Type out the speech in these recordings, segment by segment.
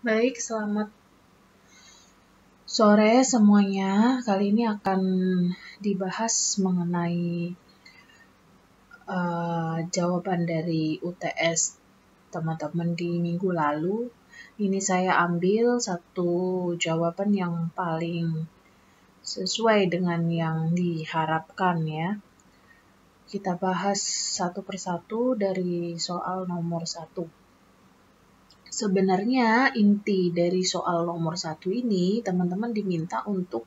Baik, selamat sore semuanya. Kali ini akan dibahas mengenai jawaban dari UTS teman-teman di minggu lalu. Ini saya ambil satu jawaban yang paling sesuai dengan yang diharapkan ya. Kita bahas satu persatu dari soal nomor 1. Sebenarnya inti dari soal nomor 1 ini, teman-teman diminta untuk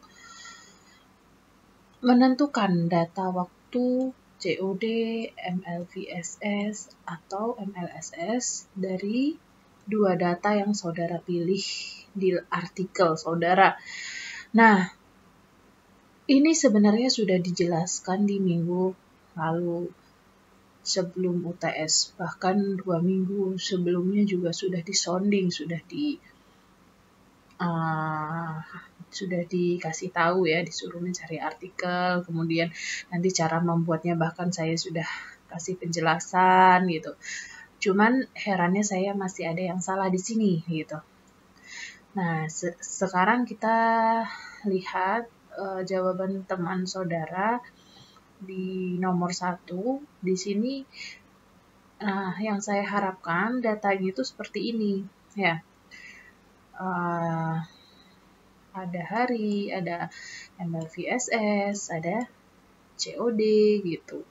menentukan data waktu COD, MLVSS, atau MLSS dari dua data yang saudara pilih di artikel saudara. Nah, ini sebenarnya sudah dijelaskan di minggu lalu sebelum UTS, bahkan 2 minggu sebelumnya juga sudah disonding, sudah dikasih tahu ya, disuruh mencari artikel, kemudian nanti cara membuatnya bahkan saya sudah kasih penjelasan gitu. Cuman herannya saya masih ada yang salah di sini gitu. Nah, sekarang kita lihat jawaban teman saudara di nomor 1. Di sini yang saya harapkan datanya itu seperti ini ya. Ada hari, ada MLVSS, ada COD gitu.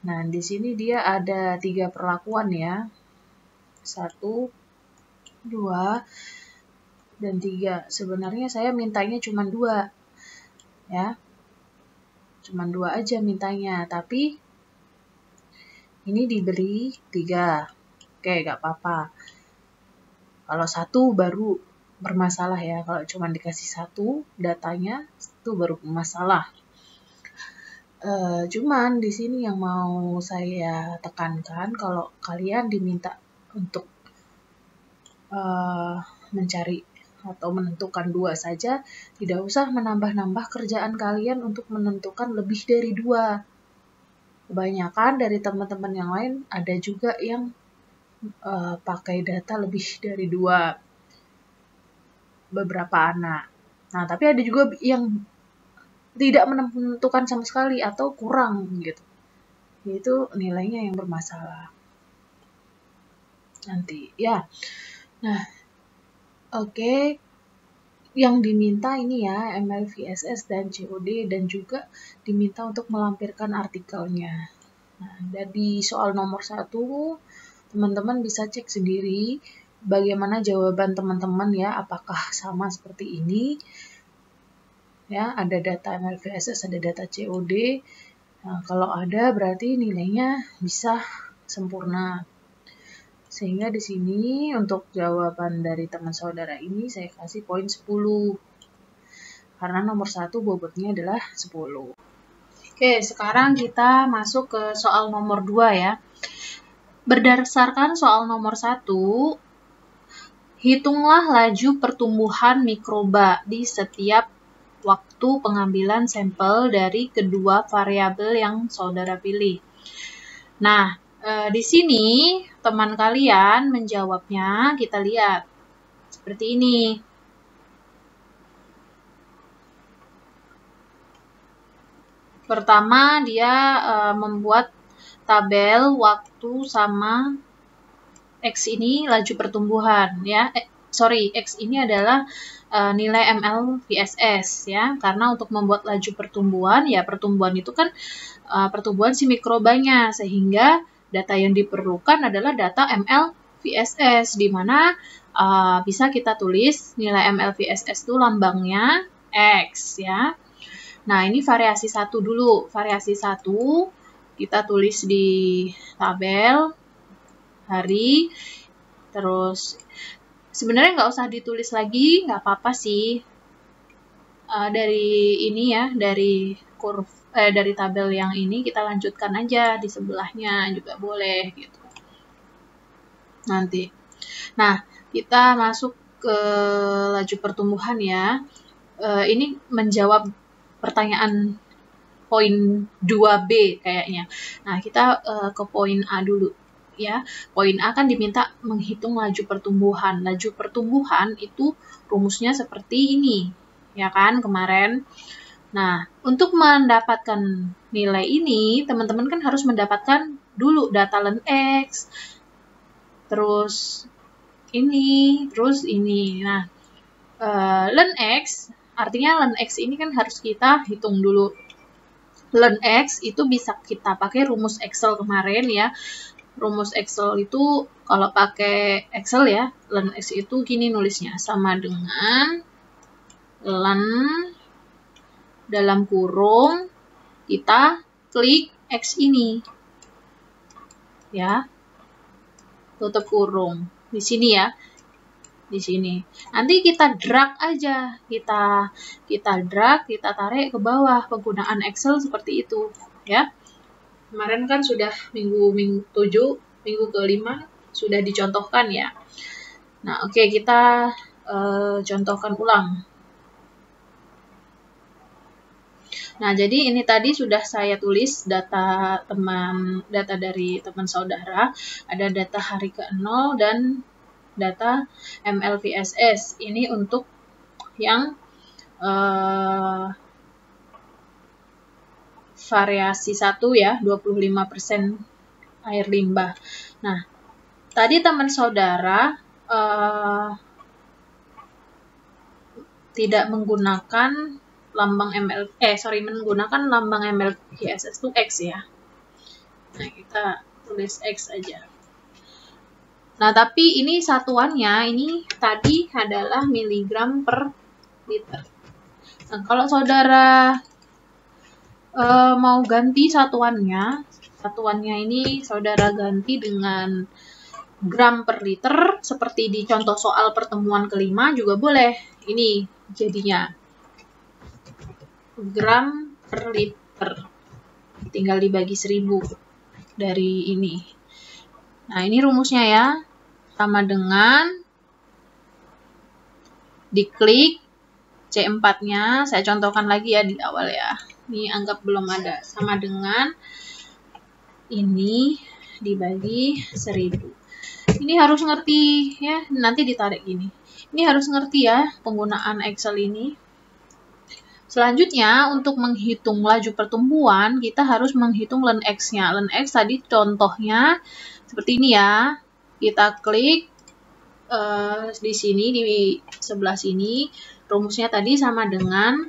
Nah, di sini dia ada 3 perlakuan ya. 1, 2, dan 3. Sebenarnya saya mintanya cuma 2. Ya. Cuma 2 aja mintanya, tapi ini diberi 3. Oke, gak apa-apa. Kalau 1 baru bermasalah ya. Kalau cuma dikasih 1 datanya, itu baru bermasalah. Cuman di sini yang mau saya tekankan, kalau kalian diminta untuk mencari atau menentukan 2 saja, tidak usah menambah-nambah kerjaan kalian untuk menentukan lebih dari 2. Kebanyakan dari teman-teman yang lain ada juga yang pakai data lebih dari 2, beberapa anak. Nah, tapi ada juga yang tidak menentukan sama sekali atau kurang gitu. Yaitu nilainya yang bermasalah. Nanti ya. Nah, oke. Yang diminta ini ya, MLVSS dan COD, dan juga diminta untuk melampirkan artikelnya. Nah, dari soal nomor 1, teman-teman bisa cek sendiri bagaimana jawaban teman-teman ya, apakah sama seperti ini. Ya, ada data MLVSS, ada data COD. Nah, kalau ada berarti nilainya bisa sempurna. Sehingga di sini untuk jawaban dari teman saudara ini saya kasih poin 10. Karena nomor 1 bobotnya adalah 10. Oke, sekarang kita masuk ke soal nomor 2 ya. Berdasarkan soal nomor 1, hitunglah laju pertumbuhan mikroba di setiap waktu pengambilan sampel dari kedua variabel yang saudara pilih. Nah, di sini teman kalian menjawabnya, kita lihat seperti ini. Pertama, dia membuat tabel waktu sama X ini laju pertumbuhan ya. X ini adalah nilai MLVSS ya. Karena untuk membuat laju pertumbuhan, ya pertumbuhan itu kan pertumbuhan si mikrobanya, sehingga data yang diperlukan adalah data MLVSS, di mana bisa kita tulis nilai MLVSS itu lambangnya X ya. Nah, ini variasi 1 dulu. Variasi 1 kita tulis di tabel hari. Terus sebenarnya nggak usah ditulis lagi, nggak apa-apa sih. Dari ini ya, dari tabel yang ini kita lanjutkan aja di sebelahnya juga boleh gitu. Nanti. Nah, kita masuk ke laju pertumbuhan ya. Ini menjawab pertanyaan poin 2B kayaknya. Nah, kita ke poin A dulu. ya. Poin A kan diminta menghitung laju pertumbuhan. Laju pertumbuhan itu rumusnya seperti ini, ya kan kemarin. Nah, untuk mendapatkan nilai ini, teman-teman kan harus mendapatkan dulu data len X, terus ini, terus ini. Nah, len X, artinya len X ini kan harus kita hitung dulu. Len X itu bisa kita pakai rumus Excel kemarin ya. Rumus Excel itu kalau pakai Excel ya, len X itu gini nulisnya, sama dengan len dalam kurung kita klik X ini. Ya. Tutup kurung. Di sini ya. Di sini. Nanti kita drag aja, kita drag, kita tarik ke bawah penggunaan Excel seperti itu, ya. Kemarin kan sudah minggu 7, minggu ke-5 sudah dicontohkan ya. Nah, oke, kita contohkan ulang. Nah, jadi ini tadi sudah saya tulis data dari teman saudara, ada data hari ke-0 dan data MLVSS. Ini untuk yang variasi 1 ya, 25% air limbah. Nah, tadi teman saudara tidak menggunakan lambang menggunakan lambang MLVSS itu X ya. Nah, kita tulis X aja. Nah, tapi ini satuannya, ini tadi adalah miligram per liter. Nah, kalau saudara mau ganti satuannya ini saudara ganti dengan gram per liter, seperti di contoh soal pertemuan ke-5 juga boleh. Ini jadinya gram per liter. Tinggal dibagi 1000 dari ini. Nah, ini rumusnya ya. Sama dengan diklik C4-nya, saya contohkan lagi ya di awal ya. Ini anggap belum ada. Sama dengan ini dibagi 1000. Ini harus ngerti ya, nanti ditarik gini. Ini harus ngerti ya penggunaan Excel ini. Selanjutnya, untuk menghitung laju pertumbuhan, kita harus menghitung len X-nya. Len X tadi contohnya seperti ini ya. Kita klik di sini, di sebelah sini, rumusnya tadi sama dengan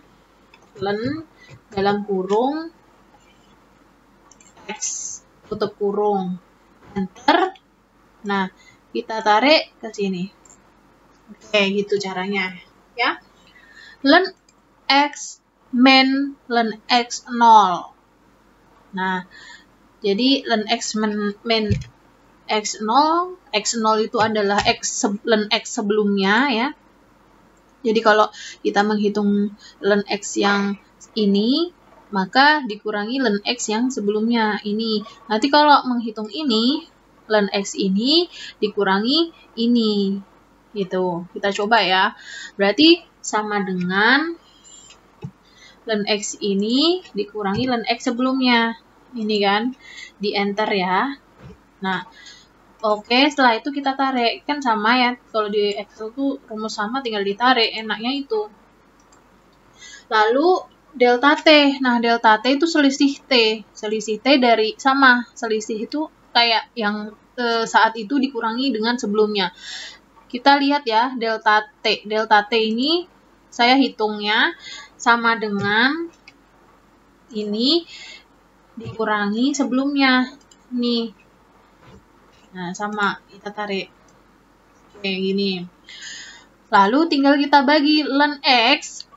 len dalam kurung X, tutup kurung, enter. Nah, kita tarik ke sini. Oke, gitu caranya ya. Len X min len X 0. Nah, jadi len X min X0 itu adalah len X sebelumnya ya. Jadi kalau kita menghitung len X yang ini, maka dikurangi len X yang sebelumnya ini. Nanti kalau menghitung ini, len X ini dikurangi ini. Gitu. Kita coba ya. Berarti sama dengan len X ini dikurangi len X sebelumnya. Ini kan, di enter ya. Nah, oke, setelah itu kita tarik. Kan sama ya, kalau di Excel tuh rumus sama tinggal ditarik, enaknya itu. Lalu delta T. Nah, delta T itu selisih T. Selisih T dari sama. Selisih itu kayak yang saat itu dikurangi dengan sebelumnya. Kita lihat ya, delta T. Delta T ini saya hitungnya sama dengan ini dikurangi sebelumnya. Nih. Nah, sama, kita tarik kayak gini. Lalu tinggal kita bagi len X.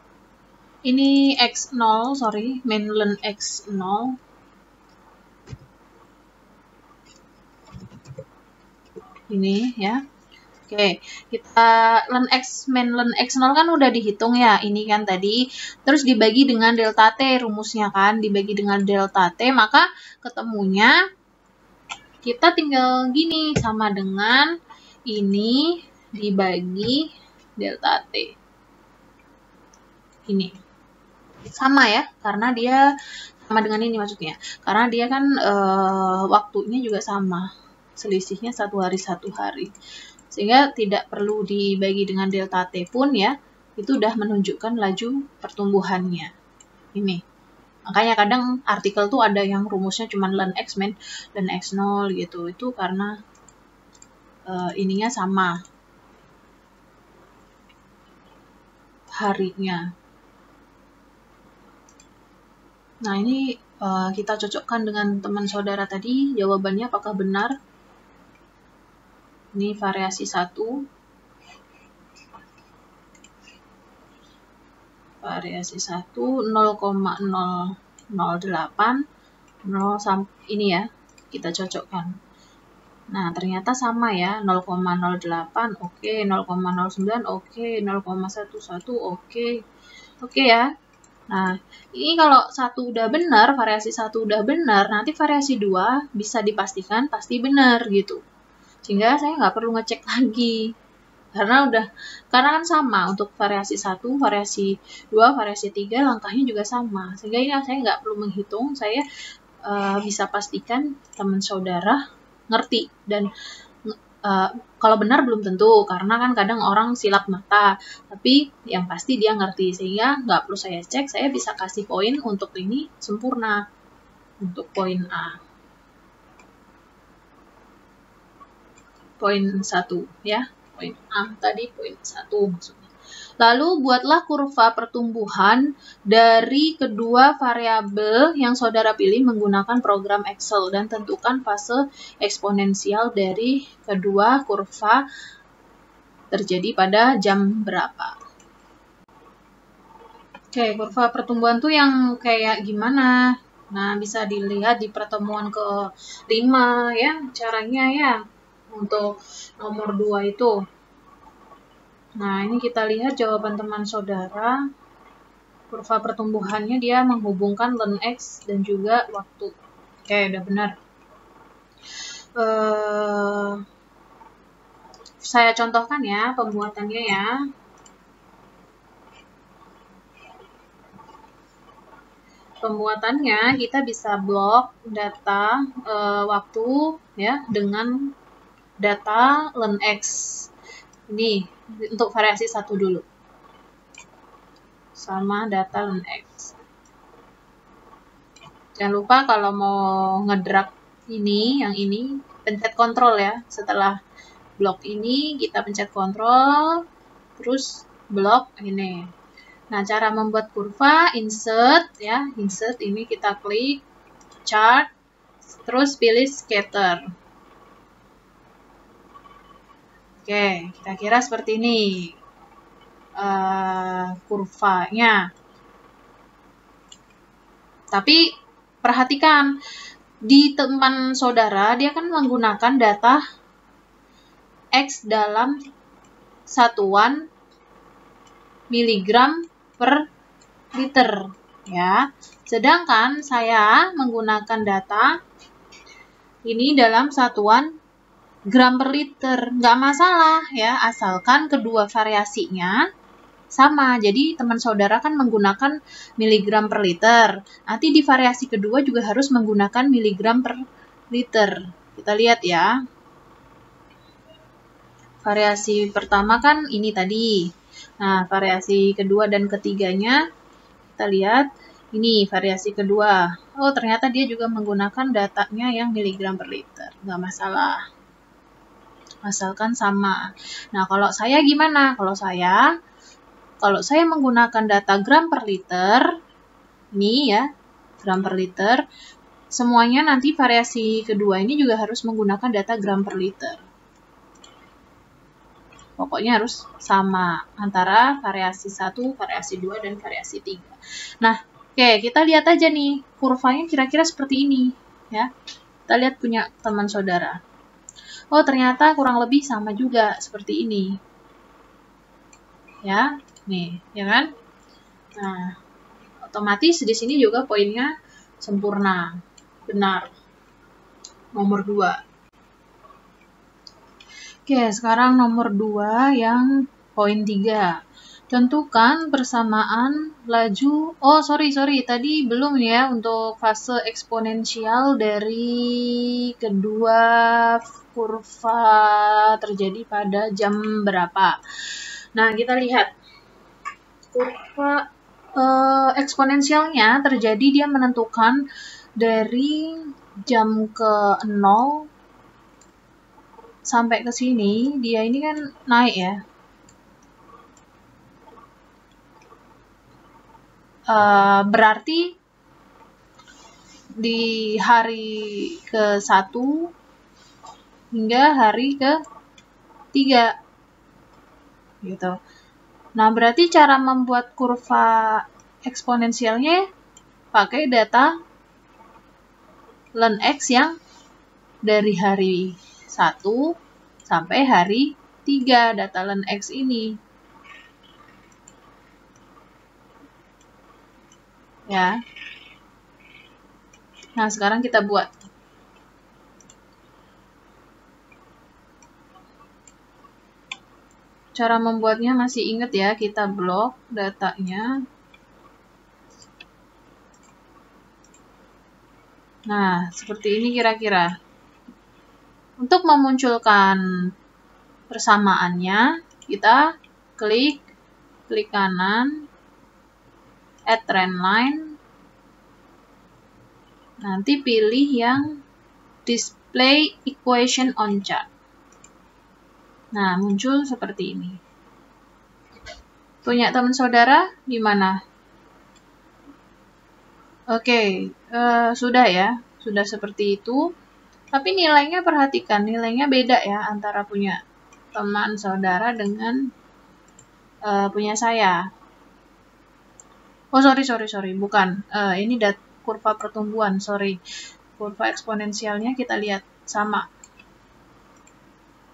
Ini X0, sorry, min len X0. Ini ya. Oke, kita len X min len X0 kan udah dihitung ya, ini kan tadi. Terus dibagi dengan delta T, rumusnya kan, dibagi dengan delta T, maka ketemunya kita tinggal gini, sama dengan ini dibagi delta T. Ini. Sama ya, karena dia sama dengan ini maksudnya. Karena dia kan waktunya juga sama. selisihnya 1 hari 1 hari. Sehingga tidak perlu dibagi dengan delta T pun ya, itu udah menunjukkan laju pertumbuhannya. Ini. Makanya kadang artikel tuh ada yang rumusnya cuma ln X min ln X0 gitu. Itu karena ininya sama. Harinya. Nah, ini kita cocokkan dengan teman saudara tadi. Jawabannya apakah benar? Ini variasi 1. Variasi 1 0,008 0 sampai ini ya. Kita cocokkan. Nah, ternyata sama ya. 0,08 oke, 0,09 oke, 0,11 oke. Oke ya. Nah, ini kalau 1 udah benar, variasi 1 udah benar, nanti variasi 2 bisa dipastikan pasti benar gitu. Sehingga saya nggak perlu ngecek lagi. Karena kan sama untuk variasi 1, variasi 2, variasi 3, langkahnya juga sama. Sehingga ini saya nggak perlu menghitung, saya bisa pastikan teman saudara ngerti. Dan kalau benar belum tentu, karena kan kadang orang silap mata. Tapi yang pasti dia ngerti, sehingga nggak perlu saya cek, saya bisa kasih poin untuk ini sempurna. Untuk poin A. Poin 1 ya. Poin A tadi poin 1 maksudnya. Lalu buatlah kurva pertumbuhan dari kedua variabel yang saudara pilih menggunakan program Excel dan tentukan fase eksponensial dari kedua kurva terjadi pada jam berapa. Oke, kurva pertumbuhan tuh yang kayak gimana? Nah, bisa dilihat di pertemuan ke-5 ya, caranya ya. Untuk nomor 2 itu. Nah, ini kita lihat jawaban teman saudara. Kurva pertumbuhannya dia menghubungkan ln X dan juga waktu. Oke, udah benar. Saya contohkan ya pembuatannya ya. Pembuatannya kita bisa blok data waktu ya dengan data ln X. Ini untuk variasi 1 dulu. Sama data ln X. Jangan lupa kalau mau ngedrag ini, yang ini, pencet kontrol ya. Setelah blok ini, kita pencet kontrol, terus blok ini. Nah, cara membuat kurva, insert ya. Insert ini kita klik, chart, terus pilih scatter. Oke, kira-kira seperti ini kurvanya. Tapi perhatikan, di teman saudara dia kan menggunakan data X dalam satuan miligram per liter ya. Sedangkan saya menggunakan data ini dalam satuan gram per liter, nggak masalah ya, asalkan kedua variasinya sama. Jadi teman saudara kan menggunakan miligram per liter, nanti di variasi kedua juga harus menggunakan miligram per liter. Kita lihat ya, variasi pertama kan ini tadi. Nah, variasi kedua dan ketiganya kita lihat ini variasi kedua. Oh, ternyata dia juga menggunakan datanya yang miligram per liter, nggak masalah. Asalkan sama. Nah, kalau saya gimana? Kalau saya menggunakan data gram per liter, ini ya, gram per liter, semuanya nanti variasi kedua ini juga harus menggunakan data gram per liter. Pokoknya harus sama antara variasi 1, variasi 2, dan variasi 3. Nah, oke, kita lihat aja nih, kurvanya kira-kira seperti ini. Ya. Kita lihat punya teman saudara. Oh, ternyata kurang lebih sama juga seperti ini. Ya, nih, ya kan? Nah, otomatis di sini juga poinnya sempurna. Benar. Nomor 2. Oke, sekarang nomor 2 yang poin 3. Tentukan persamaan laju, sorry, tadi belum ya untuk fase eksponensial dari kedua kurva terjadi pada jam berapa. Nah, kita lihat kurva eksponensialnya terjadi, dia menentukan dari jam ke 0 sampai ke sini, dia ini kan naik ya. Berarti di hari ke-1 hingga hari ke-3 gitu. Nah, berarti cara membuat kurva eksponensialnya pakai data ln X yang dari hari 1 sampai hari 3, data ln X ini. Ya. Nah, sekarang kita buat. Cara membuatnya masih ingat ya, kita blok datanya. Nah, seperti ini kira-kira. Untuk memunculkan persamaannya, kita klik kanan, add trend line, nanti pilih yang display equation on chart. Nah, muncul seperti ini. Punya teman saudara di mana? Oke, sudah ya, sudah seperti itu. Tapi nilainya perhatikan, nilainya beda ya antara punya teman saudara dengan punya saya. Oh, sorry, bukan. Ini kurva pertumbuhan, sorry. Kurva eksponensialnya kita lihat sama.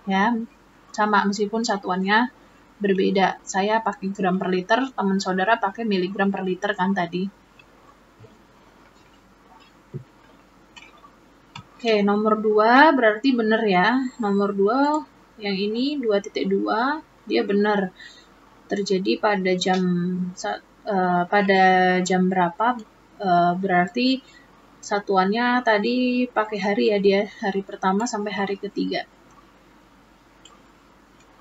Ya, sama meskipun satuannya berbeda. Saya pakai gram per liter, teman saudara pakai miligram per liter kan tadi. Oke, nomor 2 berarti benar ya. Nomor 2 yang ini 2.2 dia benar. Terjadi pada jam berapa? Berarti satuannya tadi pakai hari ya, dia hari pertama sampai hari ketiga.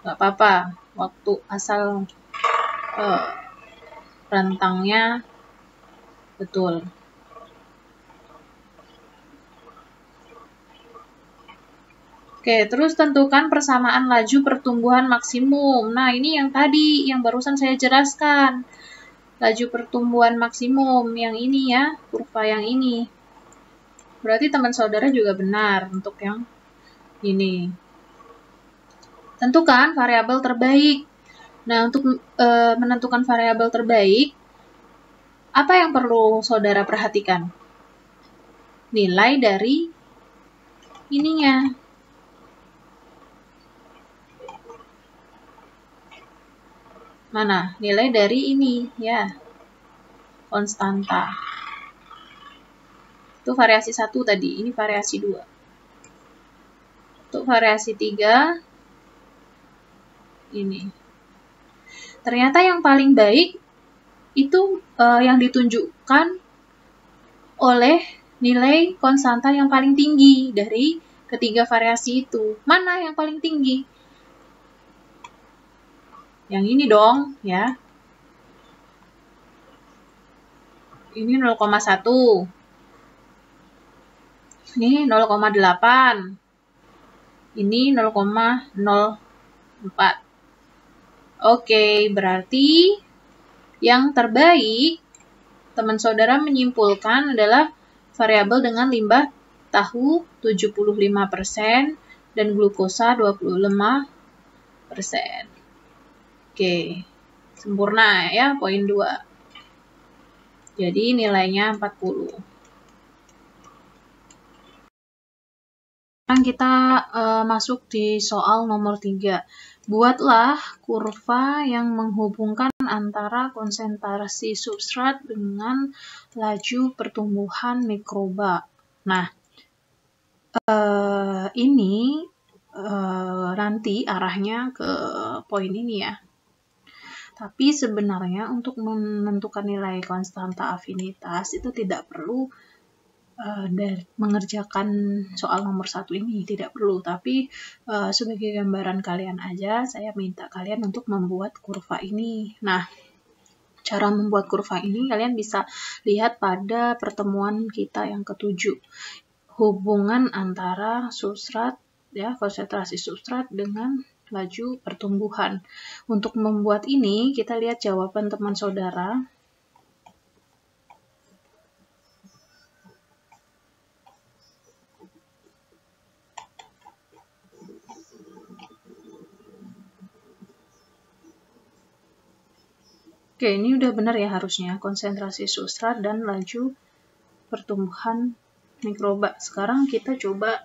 Gak apa-apa, waktu asal rentangnya betul. Oke, terus tentukan persamaan laju pertumbuhan maksimum. Nah, ini yang tadi, yang barusan saya jelaskan. Laju pertumbuhan maksimum, yang ini ya, kurva yang ini. Berarti teman saudara juga benar untuk yang ini. Tentukan variabel terbaik. Nah, untuk menentukan variabel terbaik, apa yang perlu saudara perhatikan? Nilai dari ininya. Mana? Nilai dari ini, ya. Konstanta. Itu variasi 1 tadi, ini variasi 2. Untuk variasi 3, ini. Ternyata yang paling baik itu yang ditunjukkan oleh nilai konstanta yang paling tinggi dari ketiga variasi itu. Mana yang paling tinggi? Yang ini dong, ya. Ini 0,1. Ini 0,8. Ini 0,04. Oke, berarti yang terbaik teman saudara menyimpulkan adalah variabel dengan limbah tahu 75% dan glukosa 25%. Oke, sempurna ya, poin 2. Jadi nilainya 40. Sekarang kita masuk di soal nomor 3. Buatlah kurva yang menghubungkan antara konsentrasi substrat dengan laju pertumbuhan mikroba. Nah, ini nanti arahnya ke poin ini ya. Tapi sebenarnya untuk menentukan nilai konstanta afinitas itu tidak perlu mengerjakan soal nomor 1 ini, tidak perlu. Tapi sebagai gambaran kalian aja, saya minta kalian untuk membuat kurva ini. Nah, cara membuat kurva ini kalian bisa lihat pada pertemuan kita yang ke-7. Hubungan antara substrat, ya, konsentrasi substrat dengan laju pertumbuhan. Untuk membuat ini, kita lihat jawaban teman saudara. Oke, ini udah benar ya harusnya, konsentrasi substrat dan laju pertumbuhan mikroba. Sekarang kita coba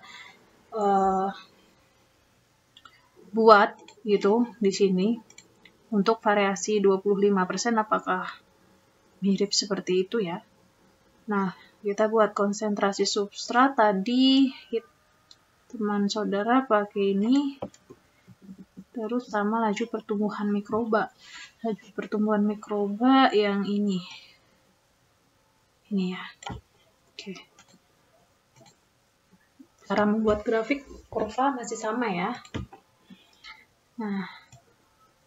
buat gitu di sini untuk variasi 25%, apakah mirip seperti itu ya. Nah, kita buat konsentrasi substrat tadi teman saudara pakai ini, terus sama laju pertumbuhan mikroba. Laju pertumbuhan mikroba yang ini ya. Oke. Cara membuat grafik kurva masih sama ya. Nah,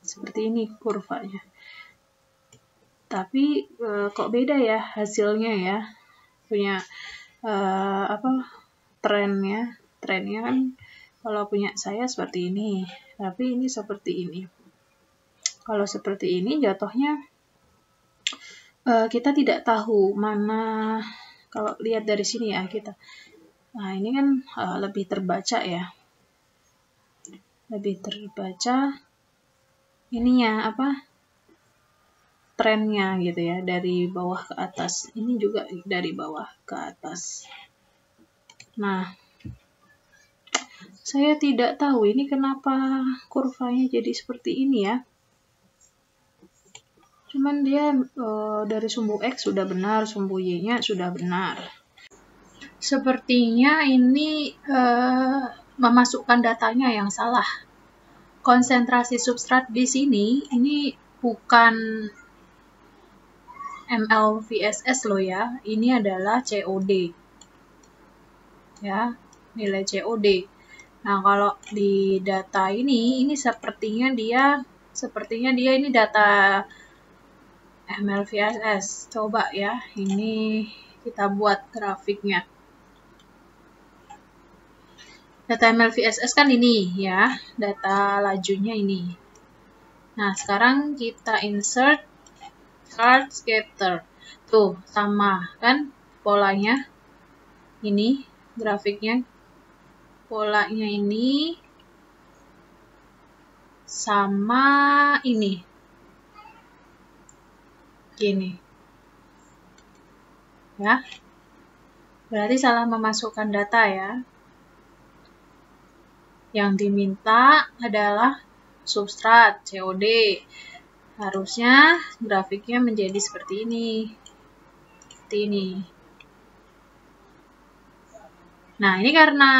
seperti ini kurvanya. Tapi kok beda ya hasilnya ya? Punya trennya kan kalau punya saya seperti ini, tapi ini seperti ini. Kalau seperti ini jatuhnya kita tidak tahu mana, kalau lihat dari sini ya kita. Nah, ini kan lebih terbaca ya. Lebih terbaca ininya trennya gitu ya, dari bawah ke atas. Ini juga dari bawah ke atas. Nah, saya tidak tahu ini kenapa kurvanya jadi seperti ini ya. Cuman dia dari sumbu X sudah benar, sumbu Y-nya sudah benar. Sepertinya ini memasukkan datanya yang salah. Konsentrasi substrat di sini ini bukan ml/VSS loh ya. Ini adalah COD. Ya, nilai COD. Nah, kalau di data ini sepertinya dia ini data ml/VSS. Coba ya, ini kita buat grafiknya. Data ml/VSS kan ini ya, data lajunya ini. Nah, sekarang kita insert chart scatter. Tuh, sama kan polanya. Ini grafiknya. Polanya ini sama ini. Gini. Ya. Berarti salah memasukkan data ya. Yang diminta adalah substrat, COD. Harusnya grafiknya menjadi seperti ini. Seperti ini. Nah, ini karena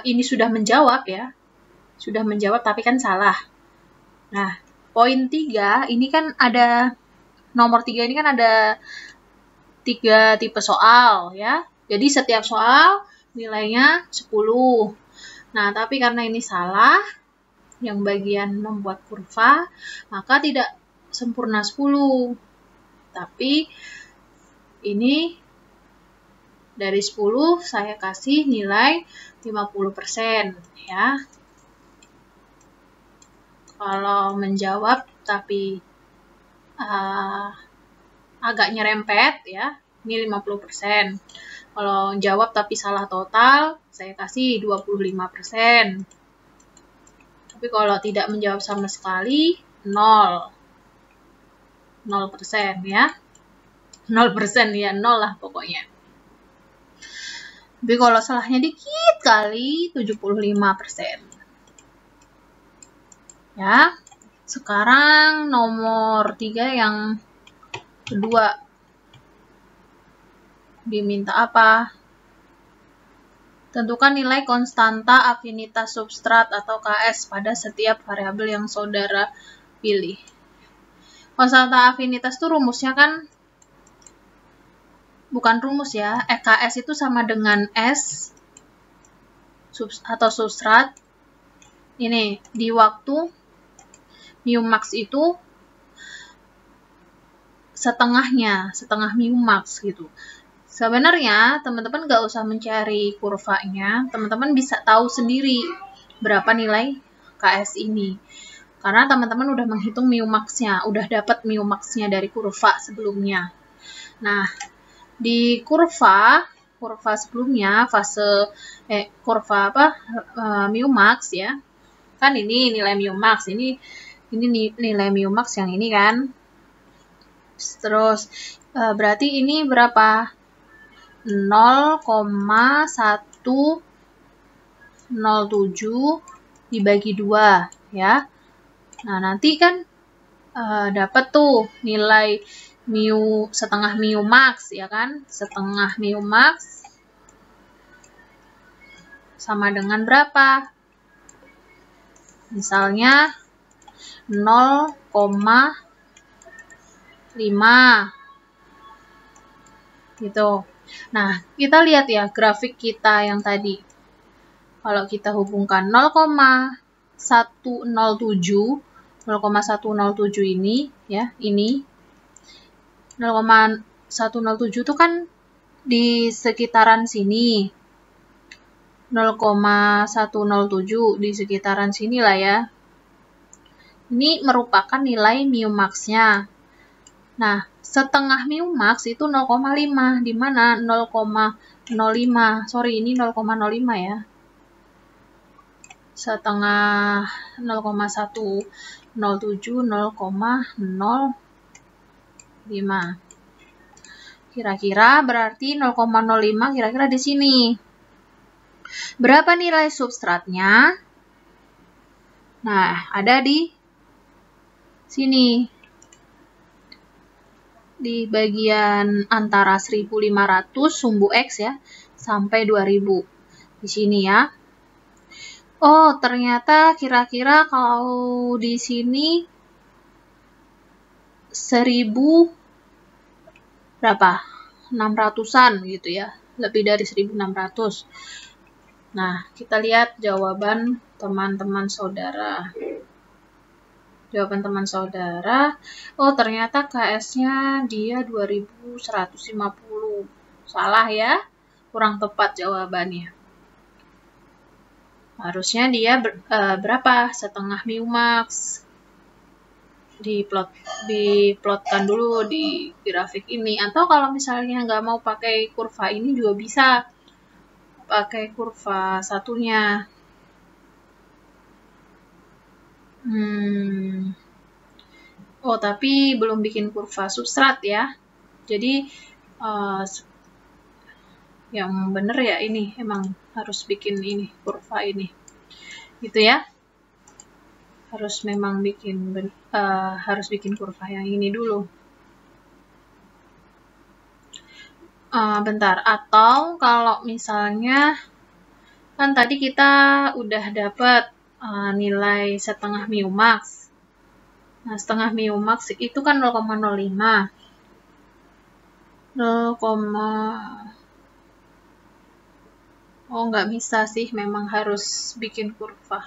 ini sudah menjawab ya. Sudah menjawab tapi kan salah. Nah, poin 3 ini kan ada, nomor 3 ini kan ada 3 tipe soal ya. Jadi setiap soal nilainya 10. Nah, tapi karena ini salah, yang bagian membuat kurva, maka tidak sempurna 10. Tapi ini dari 10 saya kasih nilai 50% ya. Kalau menjawab tapi agak nyerempet ya, ini 50%. Kalau jawab tapi salah total, saya kasih 25%. Tapi kalau tidak menjawab sama sekali, 0% ya. 0% ya, 0 lah pokoknya. Tapi kalau salahnya dikit kali, 75%. Ya. Sekarang nomor 3 yang kedua. Diminta apa? Tentukan nilai konstanta afinitas substrat atau KS pada setiap variabel yang saudara pilih. Konstanta afinitas itu rumusnya kan, bukan rumus ya, KS itu sama dengan S atau substrat. Ini di waktu mu max itu setengah mu max gitu. Sebenarnya teman-teman nggak usah mencari kurvanya, teman-teman bisa tahu sendiri berapa nilai KS ini. Karena teman-teman udah menghitung mu max-nya, udah dapat mu max-nya dari kurva sebelumnya. Nah, di kurva sebelumnya, mu max ya. Kan ini nilai mu max, ini nilai mu max yang ini kan. Terus berarti ini berapa? 0,107 dibagi 2 ya. Nah, nanti kan dapat tuh nilai setengah mu max ya kan. Setengah mu max sama dengan berapa? Misalnya 0,5 gitu. Nah, kita lihat ya grafik kita yang tadi. Kalau kita hubungkan 0,107 ini ya, ini 0,107 itu kan di sekitaran sini. 0,107 di sekitaran sini lah ya. Ini merupakan nilai mu max-nya. Nah, setengah mu max itu 0,5, di mana 0,05. Sorry, ini 0,05 ya. Setengah 0,107, 0,05. Kira-kira berarti 0,05 kira-kira di sini. Berapa nilai substratnya? Nah, ada di sini. Di bagian antara 1500 sumbu X ya, sampai 2000. Di sini ya. Oh, ternyata kira-kira kalau di sini 1000 berapa? 600-an gitu ya. Lebih dari 1600. Nah, kita lihat jawaban teman-teman saudara. Jawaban teman saudara, oh ternyata KS-nya dia 2150. Salah ya, kurang tepat jawabannya. Harusnya dia berapa? Setengah mu max. Diplotkan dulu di grafik ini. Atau kalau misalnya nggak mau pakai kurva ini juga bisa. Pakai kurva satunya. Oh, tapi belum bikin kurva substrat ya. Jadi, yang bener ya ini, emang harus bikin ini, kurva ini. Gitu ya. Harus memang harus bikin kurva yang ini dulu. Bentar, atau kalau misalnya, kan tadi kita udah dapat nilai setengah mu max. Nah, setengah mu max itu kan 0,05. Oh, nggak bisa sih, memang harus bikin kurva.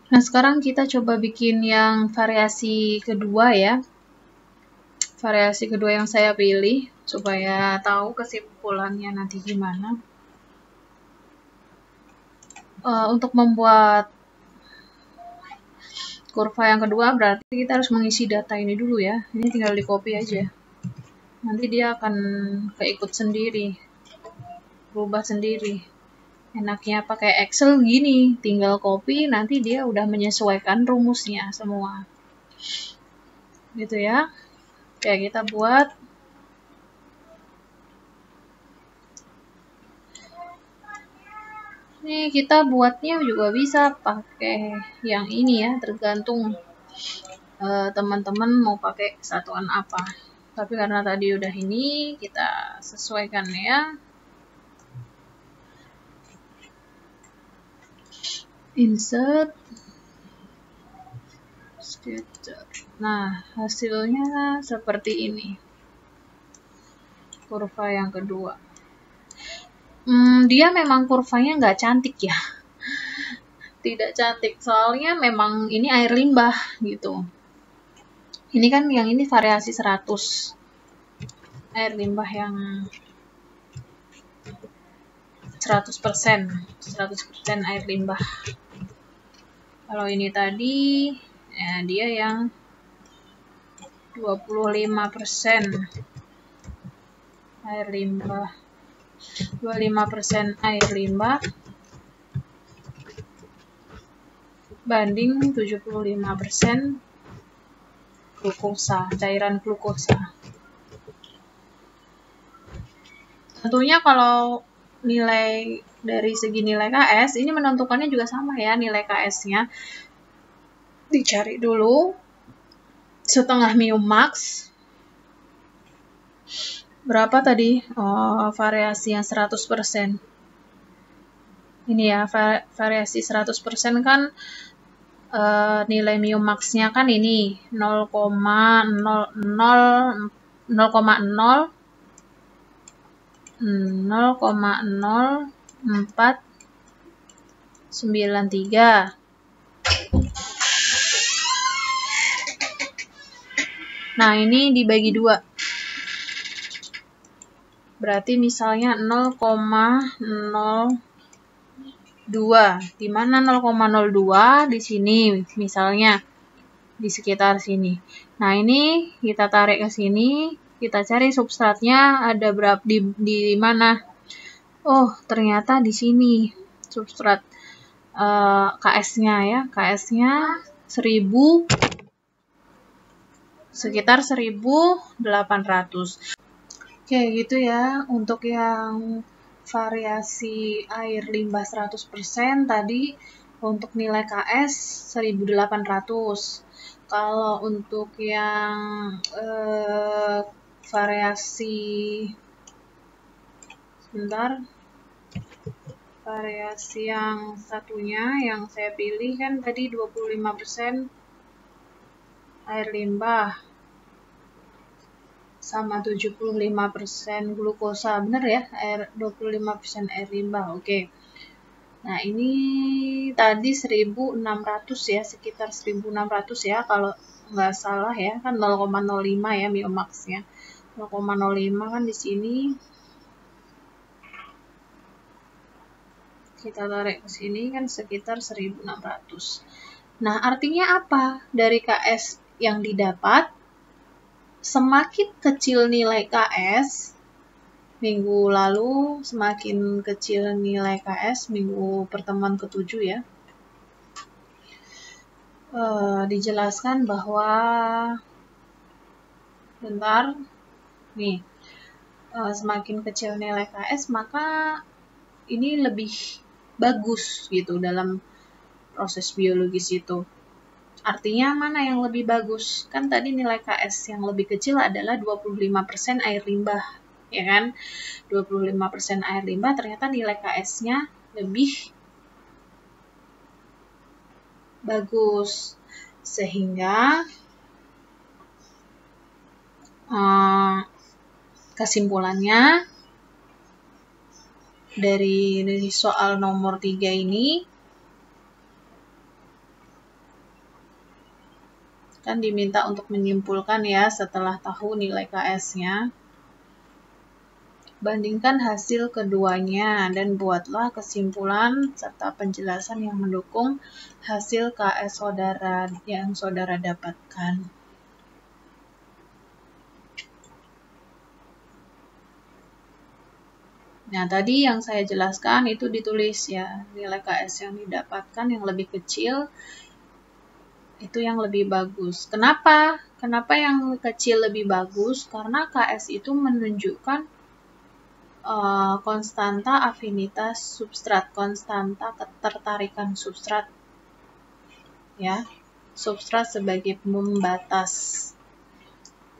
Nah, sekarang kita coba bikin yang variasi kedua ya. Variasi kedua yang saya pilih, supaya tahu kesimpulannya nanti gimana. Untuk membuat kurva yang kedua berarti kita harus mengisi data ini dulu ya. Ini tinggal di copy aja. Nanti dia akan keikut sendiri. Berubah sendiri. Enaknya pakai Excel gini. Tinggal copy, nanti dia udah menyesuaikan rumusnya semua. Gitu ya. Oke, kita buat. Ini kita buatnya juga bisa pakai yang ini ya, tergantung teman-teman mau pakai satuan apa. Tapi karena tadi udah ini, kita sesuaikan ya. insert scatter. Nah, hasilnya seperti ini. Kurva yang kedua. Dia memang kurvanya nggak cantik ya. Tidak cantik, soalnya memang ini air limbah gitu. Ini kan yang ini variasi 100. Air limbah yang 100%. 100% air limbah. Kalau ini tadi, ya dia yang 25% air limbah. 25% air limbah banding 75% glukosa, cairan glukosa. Tentunya kalau nilai dari segi nilai KS, ini menentukannya juga sama ya, nilai KS-nya. Dicari dulu setengah mu max. Berapa tadi? Variasi yang 100%. Ini ya, variasi 100% kan nilai mu max-nya kan ini 0,0493. Nah, ini dibagi 2. Berarti misalnya 0,02. Di mana 0,02? Di sini misalnya. Di sekitar sini. Nah, ini kita tarik ke sini, kita cari substratnya ada berapa di mana. Oh, ternyata di sini substrat KS-nya ya. KS-nya 1000, sekitar 1800. Oke, gitu ya. Untuk yang variasi air limbah 100% tadi untuk nilai KS 1800. Kalau untuk yang variasi yang satunya yang saya pilih kan tadi 25% air limbah sama 75% glukosa, bener ya, 25% air limbah. Oke. Nah, ini tadi 1600 ya, sekitar 1600 ya, kalau nggak salah ya, kan 0,05 ya mu max-nya. 0,05 kan di sini. Kita tarik ke sini kan sekitar 1600. Nah, artinya apa? Dari KS yang didapat, semakin kecil nilai KS, minggu lalu semakin kecil nilai KS, minggu pertemuan ke-7 ya. Dijelaskan bahwa nih, semakin kecil nilai KS, maka ini lebih bagus gitu dalam proses biologis itu. Artinya mana yang lebih bagus? Kan tadi nilai KS yang lebih kecil adalah 25% air limbah, ya kan? 25% air limbah, ternyata nilai KS-nya lebih bagus. Sehingga kesimpulannya dari soal nomor 3 ini kan diminta untuk menyimpulkan ya setelah tahu nilai KS-nya. Bandingkan hasil keduanya dan buatlah kesimpulan serta penjelasan yang mendukung hasil KS saudara yang saudara dapatkan. Nah, tadi yang saya jelaskan itu ditulis ya, nilai KS yang didapatkan yang lebih kecil itu yang lebih bagus. Kenapa? Kenapa yang kecil lebih bagus? Karena KS itu menunjukkan konstanta afinitas substrat, konstanta ketertarikan substrat, ya, substrat sebagai pembatas.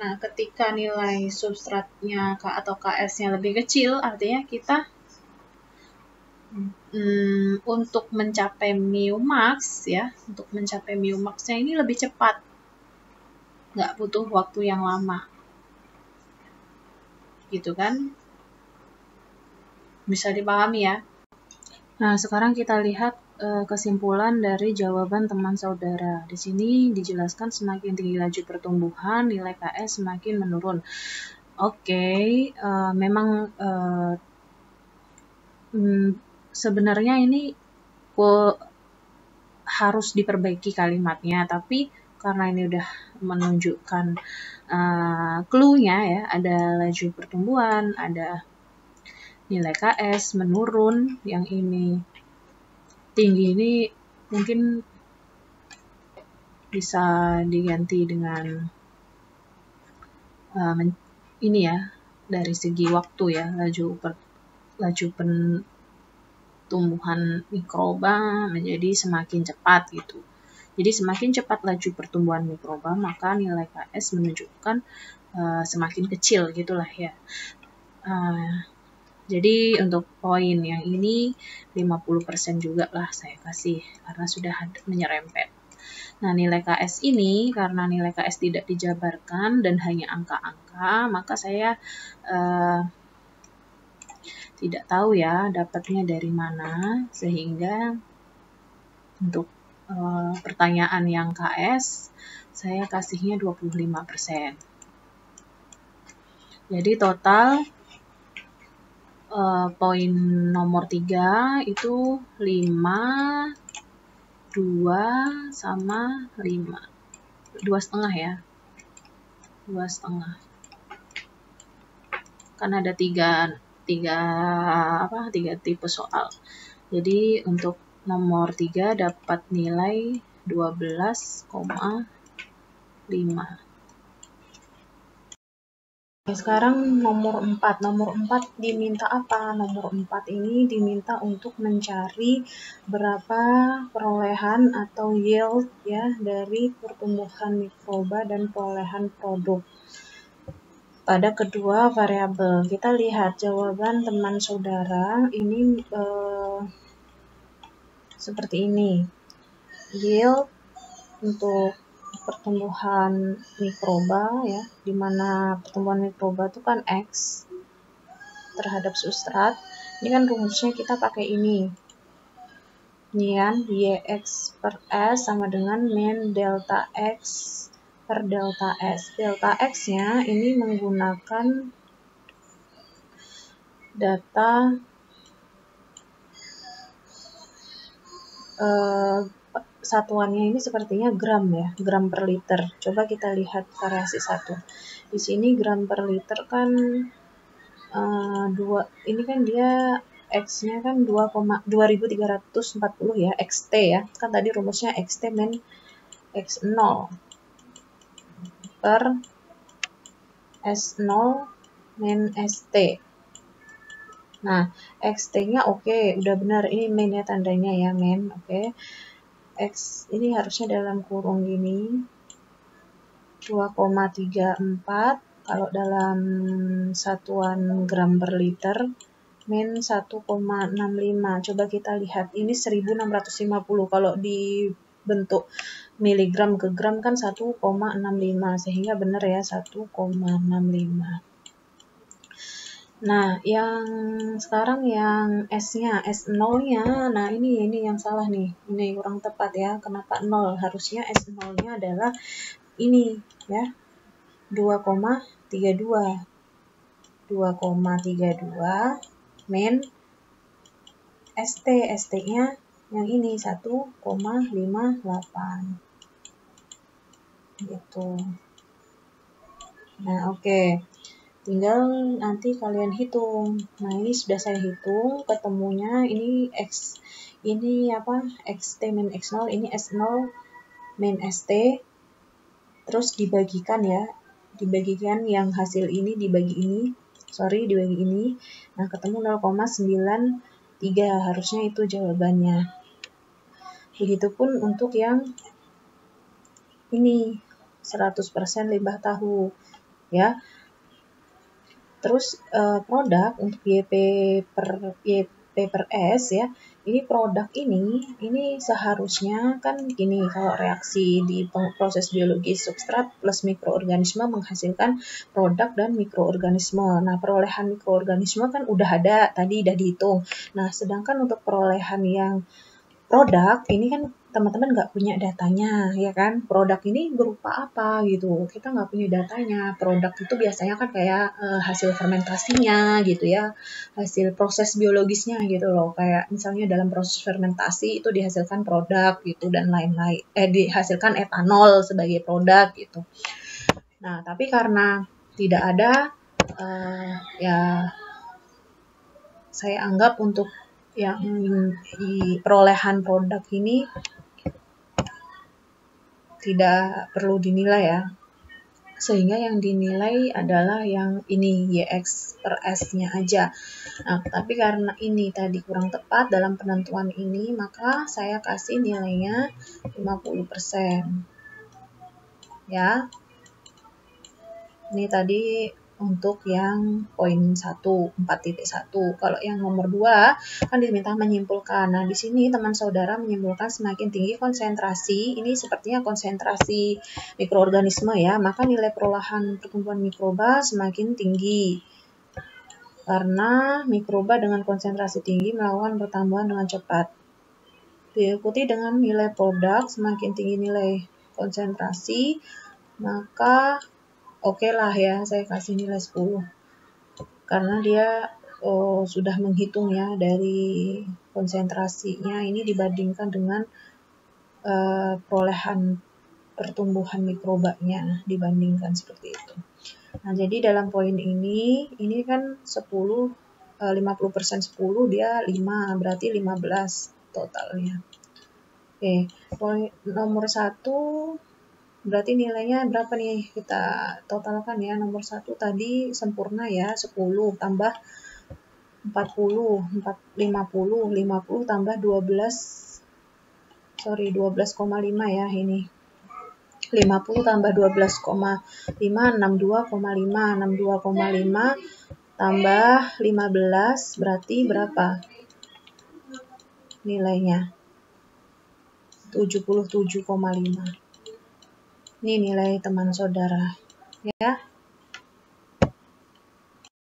Nah, ketika nilai substratnya atau KS-nya lebih kecil, artinya kita Untuk mencapai mu max ya, untuk mencapai mu max-nya ini lebih cepat, nggak butuh waktu yang lama, gitu kan? Bisa dipahami ya. Nah, sekarang kita lihat kesimpulan dari jawaban teman saudara. Di sini dijelaskan semakin tinggi laju pertumbuhan, nilai KS semakin menurun. Oke, memang sebenarnya ini harus diperbaiki kalimatnya, tapi karena ini udah menunjukkan clue-nya ya, ada laju pertumbuhan, ada nilai KS menurun, yang ini tinggi, ini mungkin bisa diganti dengan ini ya, dari segi waktu ya, laju pertumbuhan mikroba menjadi semakin cepat gitu. Jadi semakin cepat laju pertumbuhan mikroba, maka nilai KS menunjukkan semakin kecil gitulah ya. Jadi untuk poin yang ini 50% juga lah saya kasih, karena sudah menyerempet. Nah, nilai KS ini, karena nilai KS tidak dijabarkan dan hanya angka-angka, maka saya tidak tahu ya dapatnya dari mana, sehingga untuk pertanyaan yang KS, saya kasihnya 25%. Jadi total poin nomor 3 itu 5, 2, sama 5. 2,5 ya. 2,5. Kan ada tiga tipe soal. Jadi untuk nomor 3 dapat nilai 12,5. Sekarang nomor 4. Nomor 4 diminta apa? Nomor 4 ini diminta untuk mencari berapa perolehan atau yield ya dari pertumbuhan mikroba dan perolehan produk pada kedua variabel. Kita lihat jawaban teman saudara ini seperti ini. Yield untuk pertumbuhan mikroba ya, di mana pertumbuhan mikroba itu kan X terhadap substrat. Ini kan rumusnya kita pakai ini. Ini kan YX per S sama dengan min delta X per delta S. Delta X-nya ini menggunakan data satuannya ini sepertinya gram ya, gram per liter. Coba kita lihat variasi 1. Di sini gram per liter kan 2, ini kan dia X-nya kan 2340 ya, XT ya. Kan tadi rumusnya XT min X0 per S0 min ST. Nah, XT-nya oke, udah benar. Ini min ya tandanya ya, min. Oke. X ini harusnya dalam kurung gini. 2,34 kalau dalam satuan gram per liter min 1,65. Coba kita lihat, ini 1650. Kalau dibentuk miligram ke gram kan 1,65, sehingga benar ya 1,65. Nah, yang sekarang yang S-nya, S0-nya, nah ini yang salah nih. Ini kurang tepat ya. Kenapa 0? Harusnya S0-nya adalah ini ya. 2,32. 2,32 min ST. ST-nya yang ini 1,58. Gitu. Nah, oke. Tinggal nanti kalian hitung. Nah, ini sudah saya hitung, ketemunya ini X, ini apa? XT min X0, ini S0 min ST. Terus dibagikan ya. Dibagikan yang hasil ini dibagi ini. Dibagi ini. Nah, ketemu 0,93. Harusnya itu jawabannya. Begitupun untuk yang ini 100% limbah tahu ya. Terus produk untuk YP per paper S ya, ini produk ini seharusnya kan gini, kalau reaksi di proses biologi substrat plus mikroorganisme menghasilkan produk dan mikroorganisme. Nah, perolehan mikroorganisme kan udah ada, tadi udah dihitung. Nah, sedangkan untuk perolehan yang produk ini kan teman-teman nggak punya datanya, ya kan? Produk ini berupa apa gitu? Kita nggak punya datanya. Produk itu biasanya kan kayak hasil fermentasinya gitu ya, hasil proses biologisnya gitu loh. Kayak misalnya dalam proses fermentasi itu dihasilkan produk gitu dan lain-lain. Dihasilkan etanol sebagai produk gitu. Nah, tapi karena tidak ada, ya saya anggap untuk yang di perolehan produk ini tidak perlu dinilai ya, sehingga yang dinilai adalah yang ini YX per S-nya aja. Nah, tapi karena ini tadi kurang tepat dalam penentuan ini, maka saya kasih nilainya 50%. Ya. Ini tadi untuk yang poin 1, 4.1. Kalau yang nomor 2 kan diminta menyimpulkan. Nah, di sini teman saudara menyimpulkan semakin tinggi konsentrasi, ini sepertinya konsentrasi mikroorganisme ya, maka nilai perolehan pertumbuhan mikroba semakin tinggi. Karena mikroba dengan konsentrasi tinggi melakukan pertambahan dengan cepat. Diikuti dengan nilai produk, semakin tinggi nilai konsentrasi, maka oke lah ya, saya kasih nilai 10. Karena dia sudah menghitung ya dari konsentrasinya ini dibandingkan dengan perolehan pertumbuhan mikrobanya, dibandingkan seperti itu. Nah, jadi dalam poin ini kan 10, 50% 10, dia 5, berarti 15 totalnya. Oke, poin nomor 1 berarti nilainya berapa nih? Kita totalkan ya. Nomor 1 tadi sempurna ya, 10 tambah 40, 50 tambah 12,5 ya ini. 50 tambah 12,5, 62,5. 62,5 tambah 15 berarti berapa? Nilainya 77,5. Ini nilai teman saudara ya.